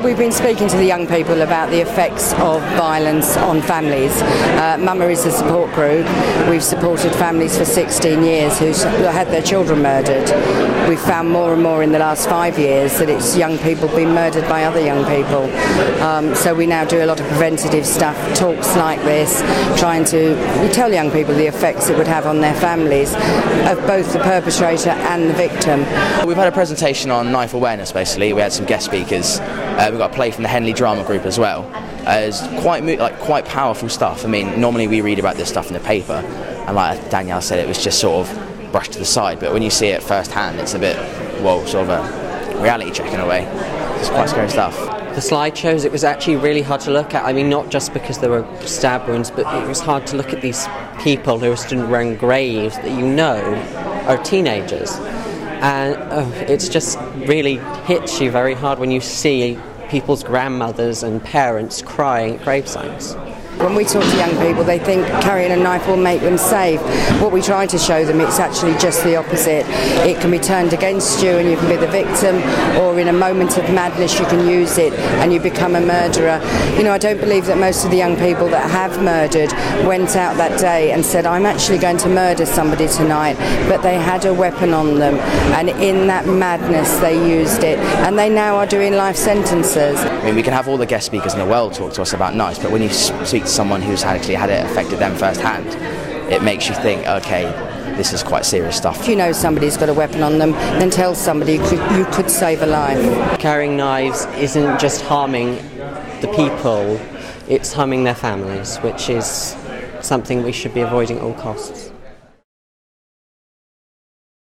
we've been speaking to the young people about the effects of violence on families. Mama is a support group. We've supported families for 16 years who've had their children murdered. We've found more and more in the last 5 years that it's young people being murdered by other young people. So we now do a lot of preventative stuff, talks like this, trying to tell young people the effects it would have on their families of both the perpetrator and the victim. We've had a presentation on knife awareness. Basically, we had some guest speakers. We've got a play from the Henley Drama Group as well. It's quite powerful stuff. I mean, normally we read about this stuff in the paper, and like Danielle said, it was just sort of brushed to the side. But when you see it firsthand, it's a bit, sort of a reality check in a way. It's quite scary stuff. The slideshows, it was actually really hard to look at. I mean, not just because there were stab wounds, but it was hard to look at these people who are stood around graves that you know are teenagers. And it's just really hits you very hard when you see people's grandmothers and parents crying at grave sites. When we talk to young people, they think carrying a knife will make them safe. What we try to show them, it's actually just the opposite. It can be turned against you and you can be the victim, or in a moment of madness you can use it and you become a murderer. You know, I don't believe that most of the young people that have murdered went out that day and said, I'm actually going to murder somebody tonight, but they had a weapon on them, and in that madness they used it, and they now are doing life sentences. I mean, we can have all the guest speakers in the world talk to us about knives, but when you speak to someone who's actually had it affected them firsthand, it makes you think, okay, this is quite serious stuff. If you know somebody's got a weapon on them, then tell somebody you could save a life. Carrying knives isn't just harming the people, it's harming their families, which is something we should be avoiding at all costs.